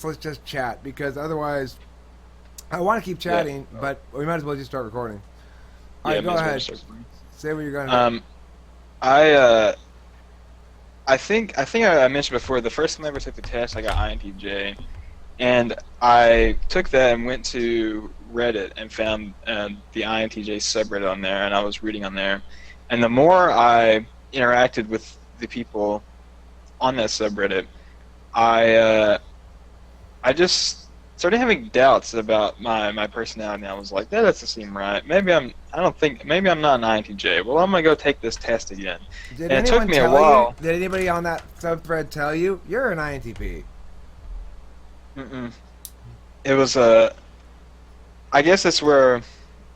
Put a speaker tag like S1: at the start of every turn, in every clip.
S1: let's just chat because otherwise, I want to keep
S2: Yeah.
S1: chatting, but we might as well just start recording. All
S2: Yeah,
S1: right,
S2: may
S1: go
S2: as well
S1: ahead.
S2: just start recording.
S1: Say what you're gonna do.
S2: Um, I I think I mentioned before the first time I ever took the test, I got INTJ, and I took that and went to Reddit and found the INTJ subreddit on there, and I was reading on there, and the more I interacted with the people on that subreddit, I I just started having doubts about my personality. And I was like, that doesn't seem right. I don't think, maybe I'm not an INTJ. Well, I'm gonna go take this test again.
S1: Did
S2: And it took
S1: anyone
S2: me a
S1: tell you?
S2: while.
S1: Did anybody on that subthread tell you you're an INTP?
S2: Mm-mm. It was I guess it's where,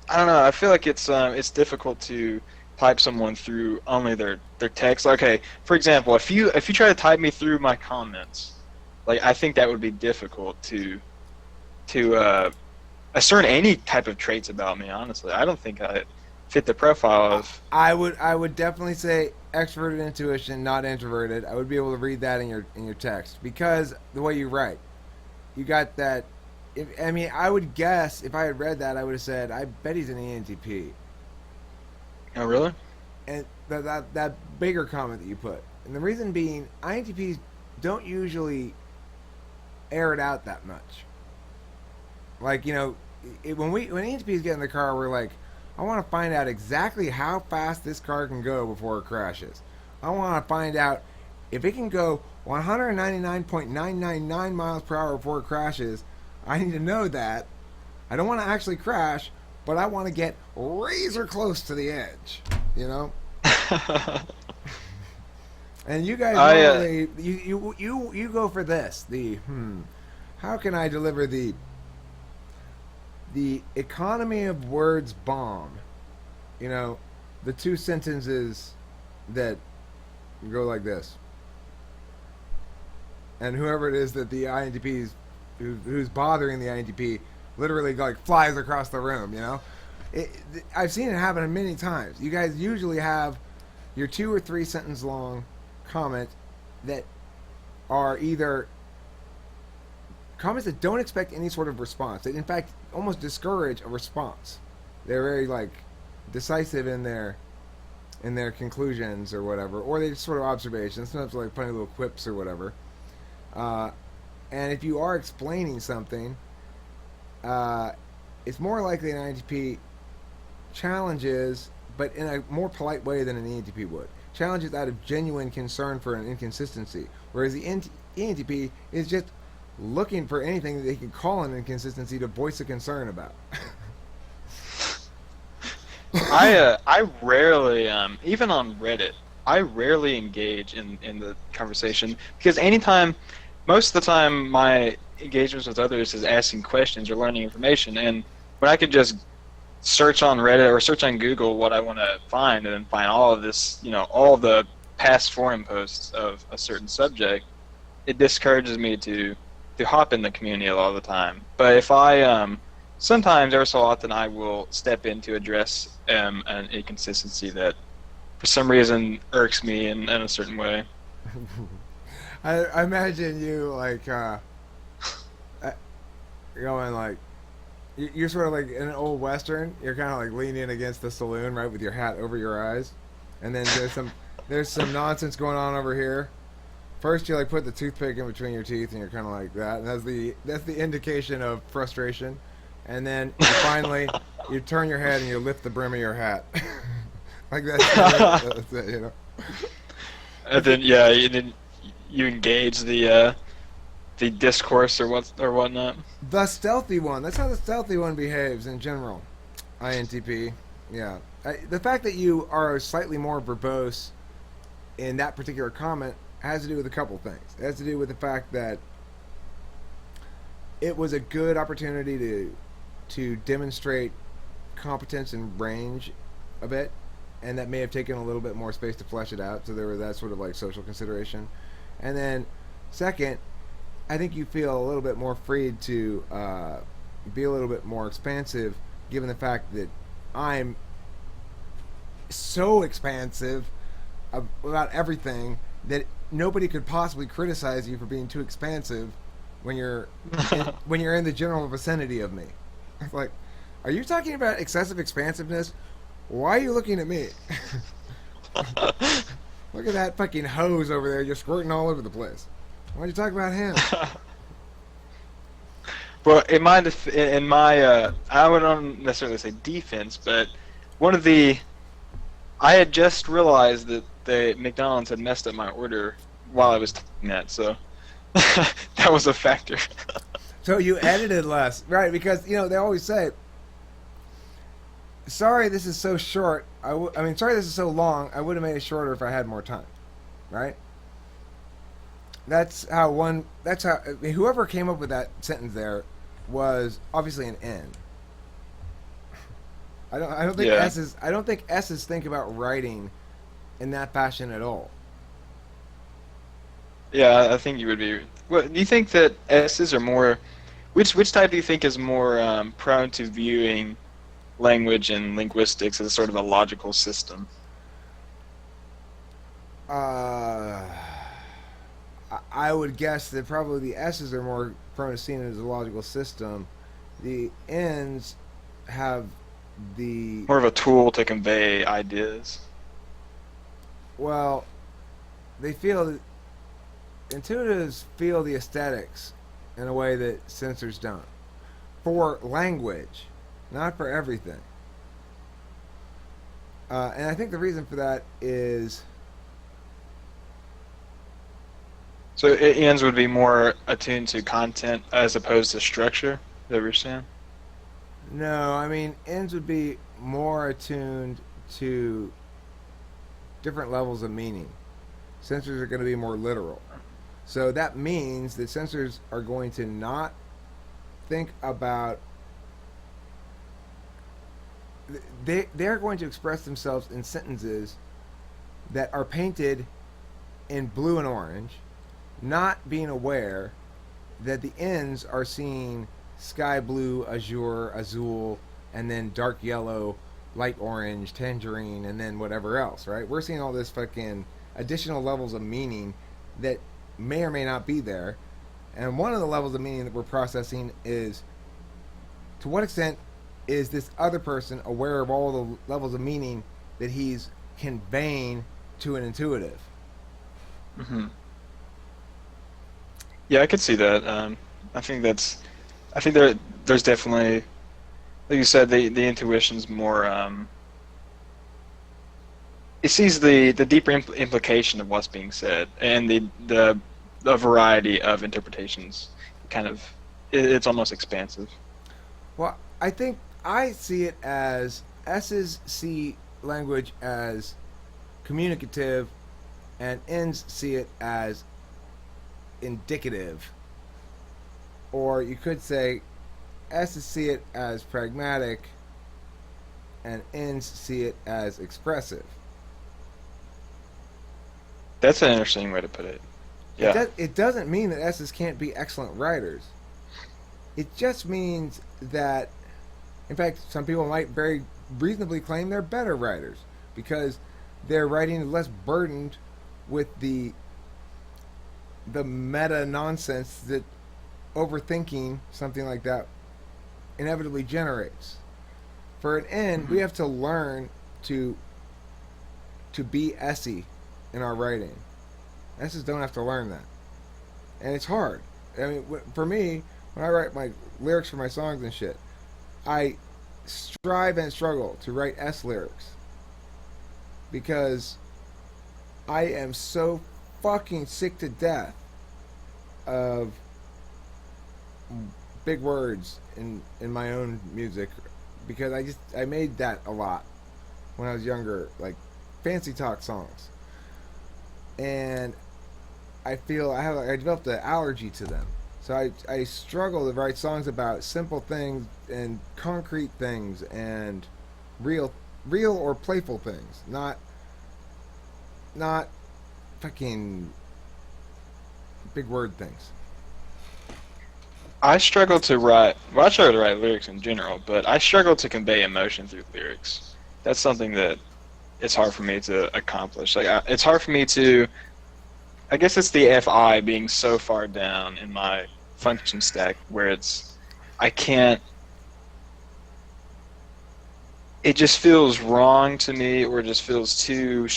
S2: I don't know. I feel like it's difficult to type someone through only their text. Okay, for example, if you try to type me through my comments, like I think that would be difficult to assert any type of traits about me. Honestly, I don't think I fit the profile
S1: I,
S2: of.
S1: I would definitely say extroverted intuition, not introverted. I would be able to read that in your text because the way you write, you got that. If, I mean, I would guess if I had read that, I would have said, "I bet he's an ENTP."
S2: Oh, really?
S1: And that bigger comment that you put, and the reason being, INTPs don't usually air it out that much. Like when ENTPs get in the car, we're like, I want to find out exactly how fast this car can go before it crashes. I want to find out if it can go 199.999 miles per hour before it crashes. I need to know that. I don't want to actually crash, but I want to get razor close to the edge. You know. And you guys
S2: I
S1: normally you go for this. How can I deliver the economy of words bomb? You know, the two sentences that go like this. And whoever it is that the INTP is, who's bothering the INTP, literally like flies across the room. You know, it, I've seen it happen many times. You guys usually have your 2 or 3 sentence long comment that are either comments that don't expect any sort of response. That in fact almost discourage a response. They're very like decisive in their conclusions or whatever, or they just sort of observations. Sometimes like funny little quips or whatever. Uh, and if you are explaining something, uh, it's more likely an INTP challenges, but in a more polite way than an ENTP would. Challenges out of genuine concern for an inconsistency, whereas the ENTP is just looking for anything that they can call an inconsistency to voice a concern about.
S2: I rarely even on Reddit, I rarely engage in the conversation because anytime, most of the time my engagements with others is asking questions or learning information, and when I could just search on Reddit or search on Google what I want to find and then find all of this, all the past forum posts of a certain subject, it discourages me to hop in the community a lot of the time. But if I sometimes, every so often, I will step in to address an inconsistency that for some reason irks me in a certain way.
S1: I imagine you like uh, going like you're sort of like in an old western. You're kind of like leaning against the saloon, right, with your hat over your eyes, and then there's some nonsense going on over here. First, you like put the toothpick in between your teeth, and you're kind of like that. And that's the indication of frustration. And then you finally you turn your head and you lift the brim of your hat, like that's it, you know.
S2: And then you engage the discourse or whatnot.
S1: The stealthy one. That's how the stealthy one behaves in general. INTP. Yeah. The fact that you are slightly more verbose in that particular comment has to do with a couple things. It has to do with the fact that it was a good opportunity to demonstrate competence and range a bit, and that may have taken a little bit more space to flesh it out. So there was that sort of like social consideration, and then second, I think you feel a little bit more free to be a little bit more expansive, given the fact that I'm so expansive about everything that nobody could possibly criticize you for being too expansive when you're in the general vicinity of me. It's like, are you talking about excessive expansiveness? Why are you looking at me? Look at that fucking hose over there just squirting all over the place. Why'd you talk about him?
S2: Well, I wouldn't necessarily say defense, but one of the, I had just realized that the McDonald's had messed up my order while I was typing that, so that was a factor.
S1: So you edited less, right? Because they always say, "Sorry, this is so short." I mean, sorry, this is so long. I would have made it shorter if I had more time, right? That's how. I mean, whoever came up with that sentence there was obviously an N. I don't think
S2: Yeah.
S1: S's. I don't think S's think about writing in that fashion at all.
S2: Yeah, I think you would be. Well, do you think that S's are more? Which type do you think is more prone to viewing language and linguistics as sort of a logical system?
S1: Uh, I would guess that probably the S's are more prone to seeing it as a logical system. The N's have the
S2: More of a tool to convey ideas.
S1: well, they feel intuitives feel the aesthetics in a way that sensors don't. For language, not for everything. And I think the reason for that is
S2: So Ian's would be more attuned to content as opposed to structure. Is that what you're saying?
S1: no, I mean, ends would be more attuned to different levels of meaning. Sensors are going to be more literal. So that means that sensors are going to not think about they're going to express themselves in sentences that are painted in blue and orange, not being aware that the ends are seeing sky blue, azure, azul, and then dark yellow, light orange, tangerine, and then whatever else, right? We're seeing all this fucking additional levels of meaning that may or may not be there. And one of the levels of meaning that we're processing is to what extent is this other person aware of all the levels of meaning that he's conveying to an intuitive?
S2: Hmm. Yeah, I could see that. I think there's definitely, like you said, the intuition's more. It sees the deeper implication of what's being said and the variety of interpretations. Kind of, it's almost expansive.
S1: Well, I think I see it as S's see language as communicative, and N's see it as indicative. Or you could say S's see it as pragmatic, and N's see it as expressive.
S2: That's an interesting way to put it. Yeah.
S1: It doesn't mean that S's can't be excellent writers. It just means that, in fact, some people might very reasonably claim they're better writers because their writing is less burdened with the meta nonsense that overthinking something like that inevitably generates. For an N, we have to learn to be essy in our writing. S's don't have to learn that, and it's hard. I mean, for me, when I write my lyrics for my songs and shit, I strive and struggle to write S lyrics because I am so fucking sick to death of big words in my own music because I made that a lot when I was younger, like fancy talk songs, and I feel I developed an allergy to them. So I struggle to write songs about simple things and concrete things and real or playful things, not fucking big word things.
S2: I struggle to write lyrics in general, but I struggle to convey emotion through lyrics. That's something that it's hard for me to accomplish. It's hard for me to. I guess it's the FI being so far down in my function stack where I can't. It just feels wrong to me, or it just feels too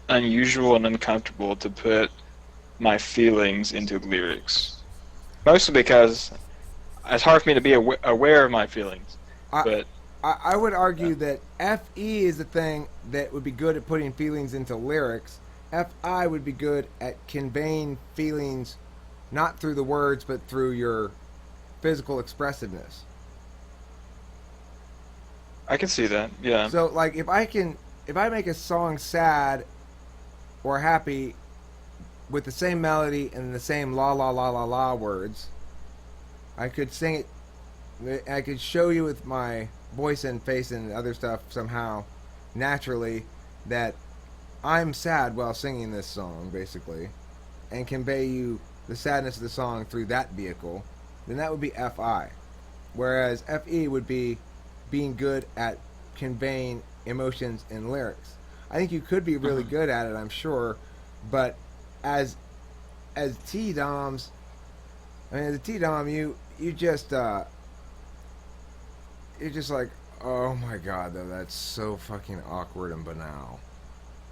S2: unusual and uncomfortable to put my feelings into lyrics. Mostly because it's hard for me to be aware of my feelings.
S1: I,
S2: But
S1: I would
S2: uh,
S1: argue that FE is the thing that would be good at putting feelings into lyrics. FI would be good at conveying feelings not through the words but through your physical expressiveness.
S2: I can see that. Yeah.
S1: So like if I make a song sad or happy with the same melody and the same la la la la la words, I could sing it. I could show you with my voice and face and other stuff somehow naturally that I'm sad while singing this song, basically, and convey you the sadness of the song through that vehicle. Then that would be FI. Whereas FE would be being good at conveying emotions in lyrics. I think you could be really good at it, I'm sure, but as T Doms, I mean, as a T Dom, you just you're just like, oh my god, though that's so fucking awkward and banal.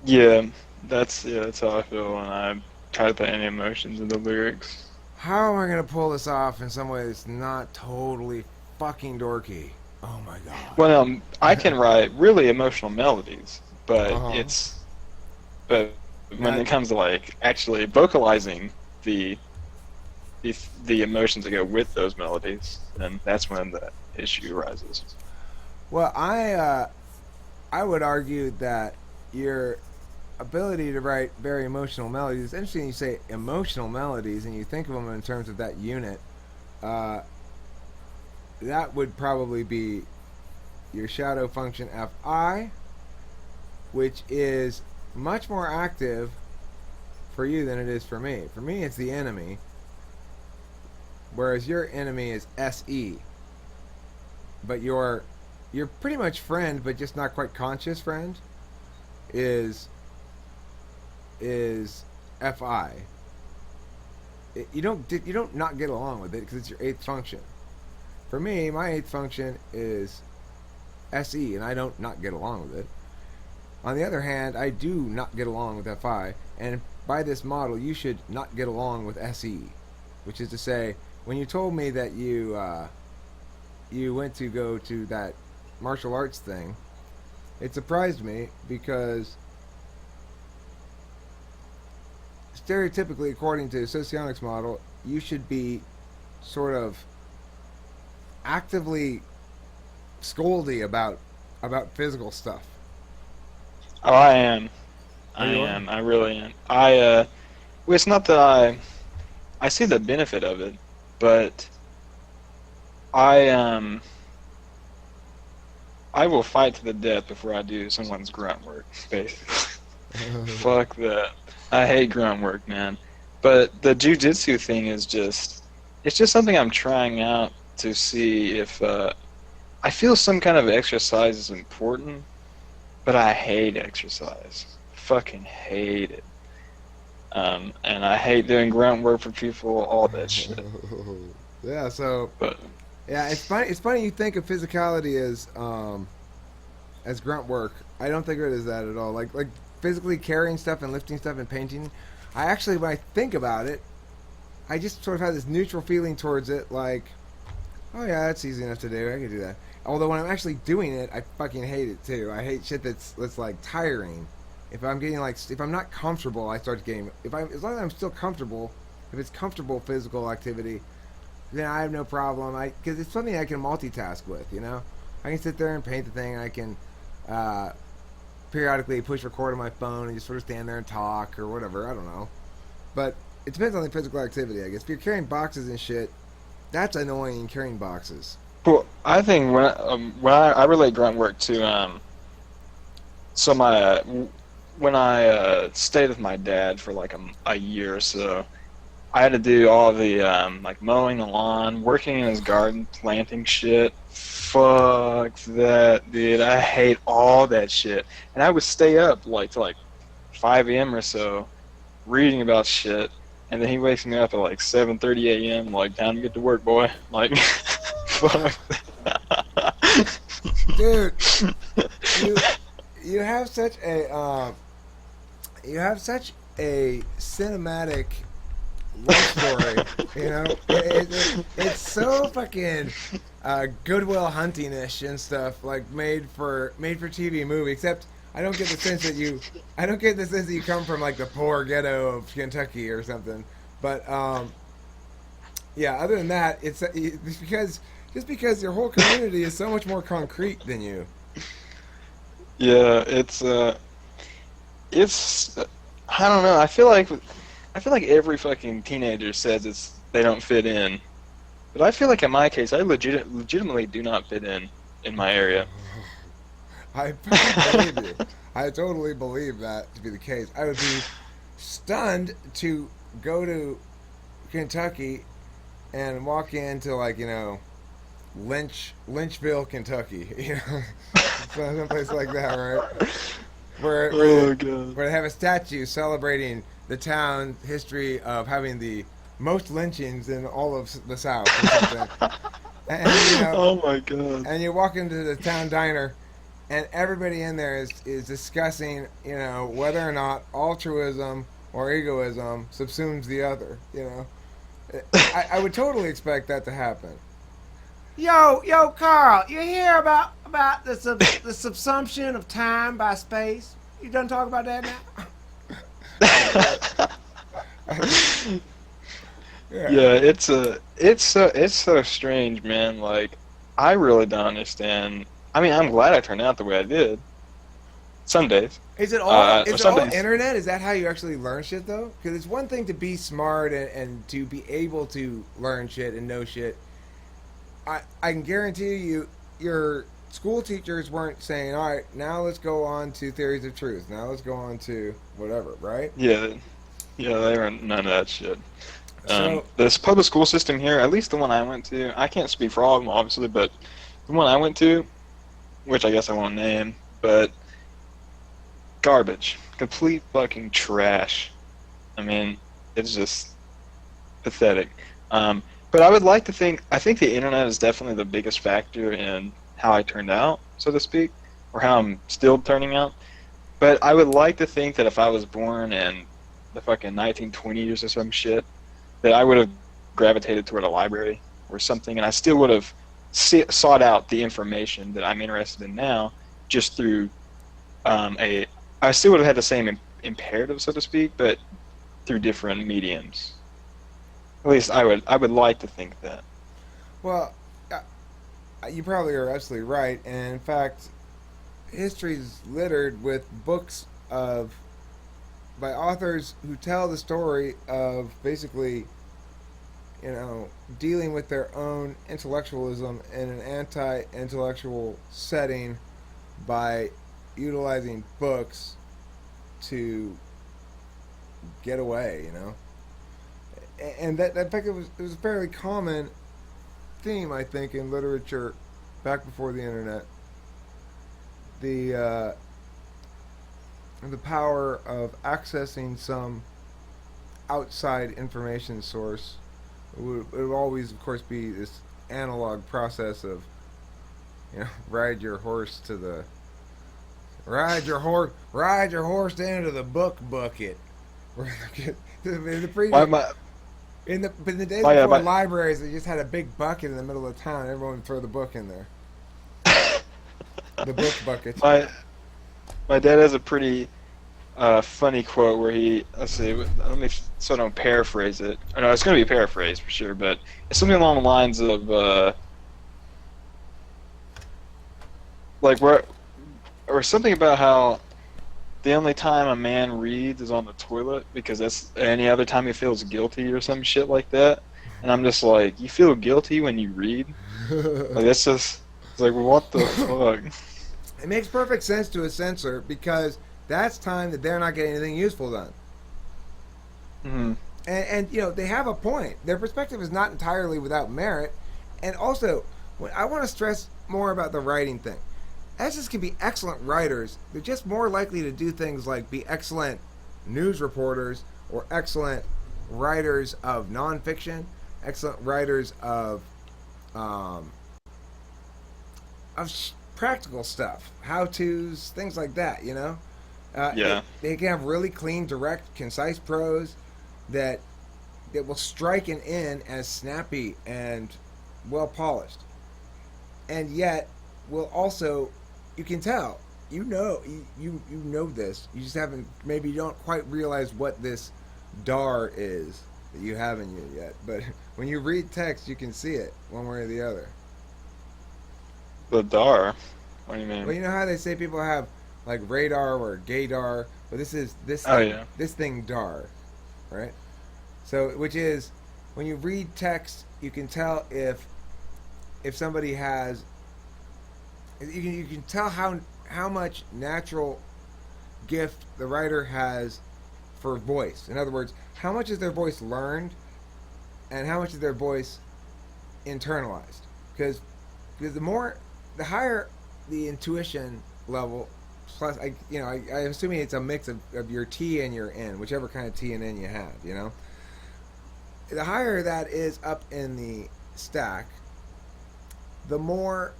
S2: Yeah, that's how I feel when I try to put any emotions into lyrics.
S1: How am I gonna pull this off in some way that's not totally fucking dorky? Oh my
S2: Well, I
S1: god.
S2: can write really emotional melodies,
S1: Uh
S2: but
S1: huh.
S2: but when
S1: Not
S2: it comes to like actually vocalizing the the the emotions that go with those melodies, then that's when the issue arises.
S1: well. I would argue that your ability to write very emotional melodies. It's interesting you say emotional melodies and you think of them in terms of that unit. Uh, that would probably be your shadow function Fi, which is much more active for you than it is for me. For me, it's the enemy, whereas your enemy is Se. But your pretty much friend, but just not quite conscious friend, is is Fi. You don't not get along with it because it's your eighth function. For me, my eighth function is Se, and I don't not get along with it. On the other hand, I do not get along with Fi, and by this model, you should not get along with Se, which is to say, when you told me that you went to go to that martial arts thing, it surprised me because stereotypically, according to Socionics model, you should be sort of actively scoldy about physical stuff.
S2: Oh, I am.
S1: Oh,
S2: I
S1: you are?
S2: am. I really am. Well, it's not that I see the benefit of it, but I I will fight to the death before I do someone's grunt work, basically. Fuck that. I hate grunt work, man. But the jujitsu thing is it's just something I'm trying out to see if I feel some kind of exercise is important, but I hate exercise. Fucking hate it. And I hate doing grunt work for people, all that shit.
S1: Yeah, so
S2: But
S1: yeah, it's funny. It's funny you think of physicality as grunt work. I don't think of it as that at all. Like physically carrying stuff and lifting stuff and painting. I actually, when I think about it, I just sort of have this neutral feeling towards it. Like, oh yeah, that's easy enough to do. I can do that. Although when I'm actually doing it, I fucking hate it too. I hate shit that's like tiring. If I'm getting like if I'm not comfortable, I start getting. If I as long as I'm still comfortable, if it's comfortable physical activity, then I have no problem. Because it's something I can multitask with. You know, I can sit there and paint the thing. I can uh, periodically push record on my phone and just sort of stand there and talk or whatever. I don't know, but it depends on the physical activity. I guess if you're carrying boxes and shit, that's annoying carrying boxes.
S2: well, I think when I relate grunt work to so my when I stayed with my dad for like a year or so, I had to do all the like mowing the lawn, working in his garden, planting shit. Fuck that, dude. I hate all that shit. And I would stay up like till like 5 a.m. or so, reading about shit. and then he wakes me up at like 7:30 a.m. Like, time to get to work, boy. Like, fuck.
S1: Dude, you you have such a cinematic love story. You know, it's so fucking Goodwill Hunting-ish and stuff, like made for TV movie. Except I don't get the sense that you come from like the poor ghetto of Kentucky or something. But yeah, other than that, it's because your whole community is so much more concrete than you.
S2: Yeah, it's I don't know. I feel like every fucking teenager says they don't fit in, but I feel like in my case, I legitimately do not fit in my area.
S1: I fucking believe you. I totally believe that to be the case. I would be stunned to go to Kentucky and walk into like Lynchville, Kentucky, someplace like that, right?
S2: Oh god.
S1: Where they have a statue celebrating the town history of having the most lynchings in all of the South or something. And
S2: Oh my god.
S1: and you walk into the town diner, and everybody in there is discussing, whether or not altruism or egoism subsumes the other. I would totally expect that to happen. Yo, Carl, you hear about the subsumption of time by space? You done talk about that now?
S2: Yeah, it's so strange, man. Like, I really don't understand. I mean, I'm glad I turned out the way I did. Some days.
S1: Is it all
S2: Or some days.
S1: internet? Is that how you actually learn shit though? Because it's one thing to be smart and to be able to learn shit and know shit. I can guarantee you, your school teachers weren't saying, "All right, now let's go on to theories of truth. Now let's go on to whatever," right?
S2: Yeah, yeah, they were none of that shit.
S1: So
S2: This public school system here, at least the one I went to, I can't speak for all of them, obviously, but the one I went to, which I guess I won't name, but garbage. Complete fucking trash. I mean, it's just pathetic. But I would like to I think the internet is definitely the biggest factor in how I turned out, so to speak, or how I'm still turning out. But I would like to think that if I was born in the fucking 1920s or some shit, that I would have gravitated toward a library or something, and I still would have sought out the information that I'm interested in now just through I still would have had the same imperative, so to speak, but through different mediums. At least I would like to think that.
S1: well, you probably are absolutely right. And in fact, history's littered with books by authors who tell the story of basically, dealing with their own intellectualism in an anti-intellectual setting by utilizing books to get away. And that in fact, it was a fairly common theme, I think, in literature back before the internet. The the power of accessing some outside information source would always, of course, be this analog process of, ride your horse down to the book bucket. the previous, in the days before libraries, they just had a big bucket in the middle of town. Everyone would throw the book in there. The book bucket.
S2: My dad has a pretty funny quote where let's see, let me, so I don't paraphrase it. Oh, no, it's going to be paraphrased for sure, but it's something along the lines of, or something about how the only time a man reads is on the toilet because that's any other time he feels guilty or some shit like that. And I'm just like, you feel guilty when you read? Like, it's like, what the fuck?
S1: It makes perfect sense to a censor because that's time that they're not getting anything useful done.
S2: Mm-hmm.
S1: And they have a point. Their perspective is not entirely without merit. And also, I want to stress more about the writing thing. Essayists can be excellent writers. They're just more likely to do things like be excellent news reporters or excellent writers of nonfiction, excellent writers um, practical stuff, how tos, things like that. You know,
S2: Yeah.
S1: they can have really clean, direct, concise prose that will strike an in as snappy and well polished, and yet will also, you can tell, you know this, you just haven't, maybe you don't quite realize what this dar is that you have in you yet, but when you read text you can see it one way or the other.
S2: The dar. What do you
S1: Well,
S2: mean?
S1: you know how they say people have like radar or gaydar, but this is
S2: Oh yeah.
S1: this thing dar, right? So, which is, when you read text, you can tell if somebody has, you can tell how much natural gift the writer has for voice. In other words, how much is their voice learned, and how much is their voice internalized? Because the higher the intuition level, plus I'm assuming it's a mix of your T and your N, whichever kind of T and N you have. You know, the higher that is up in the stack, the more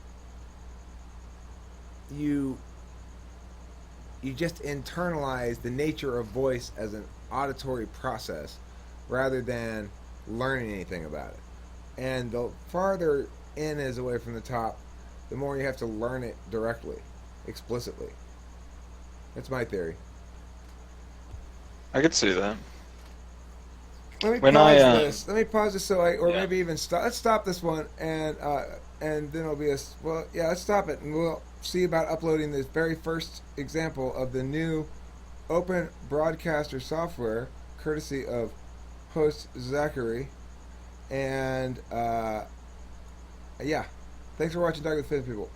S1: you just internalize the nature of voice as an auditory process rather than learning anything about it. And the farther in is away from the top, the more you have to learn it directly, explicitly. That's my theory.
S2: I could see that.
S1: Let me
S2: When
S1: pause
S2: I
S1: this. Let me pause this or
S2: yeah.
S1: maybe even stop. Let's stop this one, and then it'll be let's stop it, and we'll see about uploading this very first example of the new open broadcaster software, courtesy of host Zachary, and yeah, thanks for watching Dark with Fifth People.